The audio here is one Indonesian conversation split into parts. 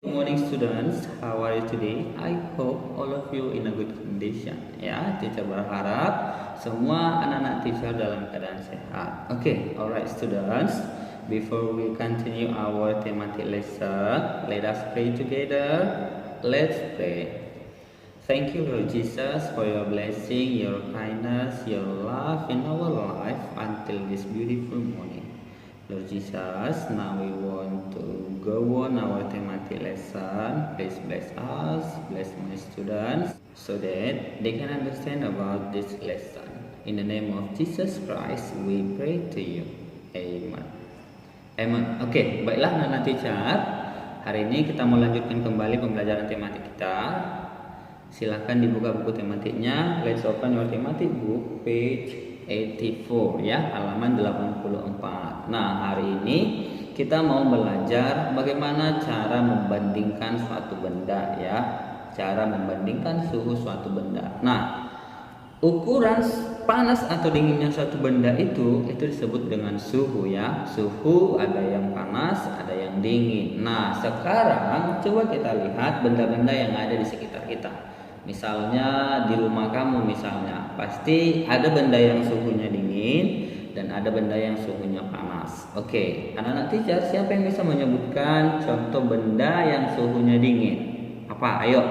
Good morning students, how are you today? I hope all of you in a good condition. Ya, teacher berharap semua anak-anak teacher dalam keadaan sehat. Okay, alright students. Before we continue our thematic lesson, let us pray together. Let's pray. Thank you, Lord Jesus, for your blessing, your kindness, your love in our life until this beautiful morning. Lord Jesus, now we want to go on our thematic lesson. Please bless us, bless my students, so that they can understand about this lesson. In the name of Jesus Christ, we pray to you. Amen. Amen. Oke, baiklah anak teacher. Hari ini kita mau lanjutkan kembali pembelajaran tematik kita. Silahkan dibuka buku tematiknya. Let's open your thematic book, page 84 ya, halaman 84. Nah, hari ini kita mau belajar bagaimana cara membandingkan suatu benda ya. Cara membandingkan suhu suatu benda. Nah, ukuran panas atau dinginnya suatu benda itu disebut dengan suhu ya. Suhu ada yang panas, ada yang dingin. Nah, sekarang coba kita lihat benda-benda yang ada di sekitar kita. Misalnya di rumah kamu misalnya, pasti ada benda yang suhunya dingin dan ada benda yang suhunya panas. Oke, anak-anak teacher, siapa yang bisa menyebutkan contoh benda yang suhunya dingin? Apa? Ayo.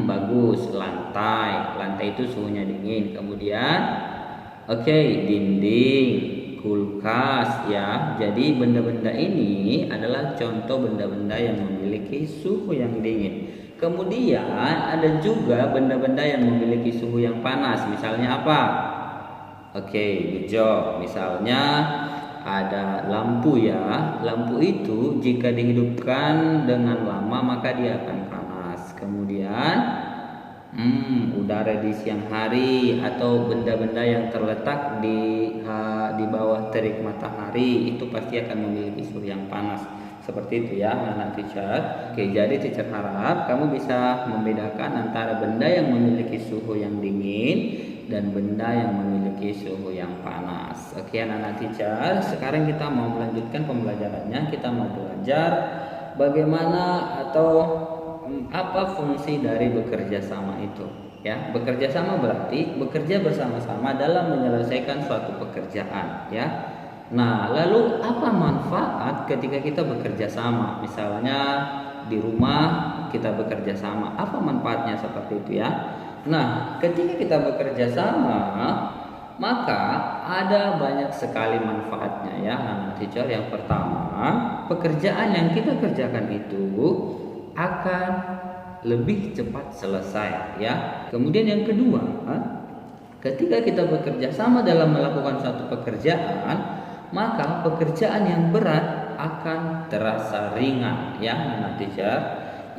Bagus, lantai. Lantai itu suhunya dingin. Kemudian, oke, dinding, kulkas ya. Jadi benda-benda ini adalah contoh benda-benda yang memiliki suhu yang dingin. Kemudian ada juga benda-benda yang memiliki suhu yang panas. Misalnya apa? Oke, good job. Misalnya ada lampu ya. Lampu itu jika dihidupkan dengan lama maka dia akan panas. Kemudian udara di siang hari atau benda-benda yang terletak di bawah terik matahari itu pasti akan memiliki suhu yang panas. Seperti itu ya anak teacher. Oke, jadi teacher harap kamu bisa membedakan antara benda yang memiliki suhu yang dingin dan benda yang memiliki suhu yang panas. Oke anak-anak teacher, sekarang kita mau melanjutkan pembelajarannya. Kita mau belajar bagaimana atau apa fungsi dari bekerja sama itu ya. Bekerja sama berarti bekerja bersama-sama dalam menyelesaikan suatu pekerjaan ya. Nah, lalu apa manfaat ketika kita bekerja sama? Misalnya di rumah kita bekerja sama, apa manfaatnya seperti itu ya? Nah, ketika kita bekerja sama, maka ada banyak sekali manfaatnya ya, anak teacher. Yang pertama, pekerjaan yang kita kerjakan itu akan lebih cepat selesai ya. Kemudian yang kedua, ketika kita bekerja sama dalam melakukan suatu pekerjaan, maka pekerjaan yang berat akan terasa ringan ya anak teacher.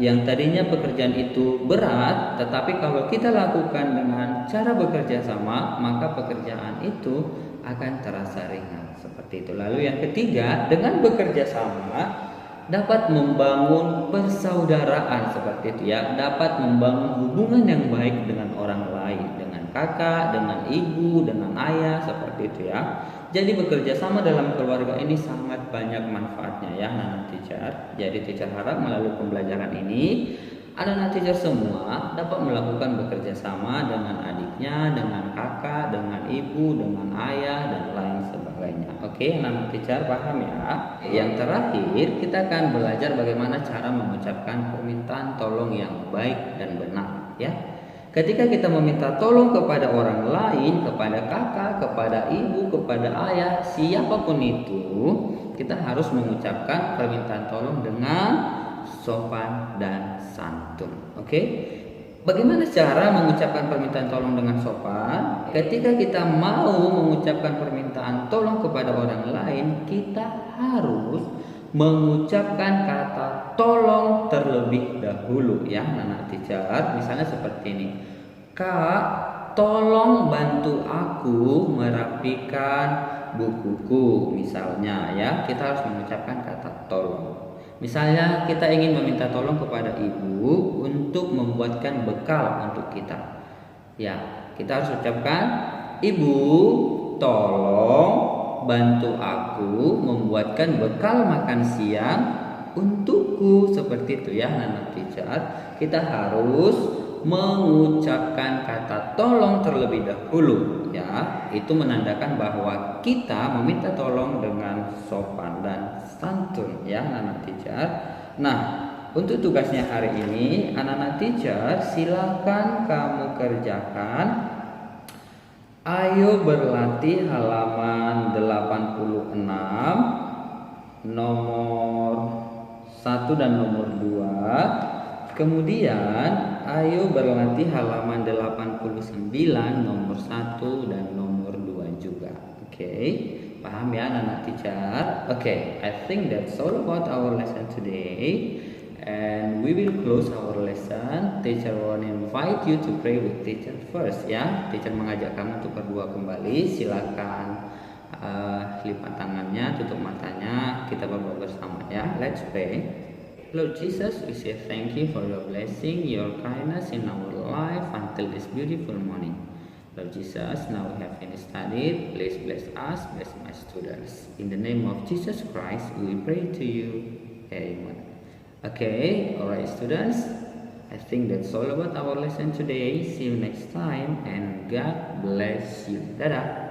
Yang tadinya pekerjaan itu berat, tetapi kalau kita lakukan dengan cara bekerja sama, maka pekerjaan itu akan terasa ringan. Seperti itu. Lalu yang ketiga, dengan bekerja sama dapat membangun persaudaraan seperti itu ya. Dapat membangun hubungan yang baik dengan orang lain, dengan kakak, dengan ibu, dengan ayah, seperti itu ya. Jadi bekerja sama dalam keluarga ini sangat banyak manfaatnya ya anak teacher. Jadi teacher harap melalui pembelajaran ini anak-anak teacher semua dapat melakukan bekerja sama dengan adiknya, dengan kakak, dengan ibu, dengan ayah dan lain sebagainya. Oke, anak-anak teacher paham ya? Yang terakhir kita akan belajar bagaimana cara mengucapkan permintaan tolong yang baik dan benar ya. Ketika kita meminta tolong kepada orang lain, kepada kakak, kepada ibu, kepada ayah, siapapun itu, kita harus mengucapkan permintaan tolong dengan sopan dan santun. Oke? Bagaimana cara mengucapkan permintaan tolong dengan sopan? Ketika kita mau mengucapkan permintaan tolong kepada orang lain, kita harus mengucapkan kata tolong terlebih dahulu ya anak teacher. Misalnya seperti ini, Kak, tolong bantu aku merapikan bukuku misalnya ya. Kita harus mengucapkan kata tolong. Misalnya kita ingin meminta tolong kepada ibu untuk membuatkan bekal untuk kita ya, kita harus ucapkan, Ibu tolong bantu aku membuatkan bekal makan siang untukku, seperti itu ya anak-anak teacher. Kita harus mengucapkan kata tolong terlebih dahulu ya. Itu menandakan bahwa kita meminta tolong dengan sopan dan santun ya anak-anak teacher. Nah, untuk tugasnya hari ini anak-anak teacher silakan kamu kerjakan. Ayo berlatih halaman 86 nomor 1 dan nomor 2. Kemudian ayo berlatih halaman 89 nomor 1 dan nomor 2 juga. Oke, paham ya anak-anak teacher? Oke, I think that's all about our lesson today. And we will close our lesson. Teacher want invite you to pray with teacher first ya. Teacher mengajak kamu untuk berdoa kembali. Silakan lipat tangannya, tutup matanya, kita berdoa bersama ya. Let's pray. Lord Jesus, we say thank you for your blessing, your kindness in our life until this beautiful morning. Lord Jesus, now we have finished studied. Please bless us, bless my students. In the name of Jesus Christ, we pray to you. Amen. Okay, alright students, I think that's all about our lesson today. See you next time and God bless you. Dadah.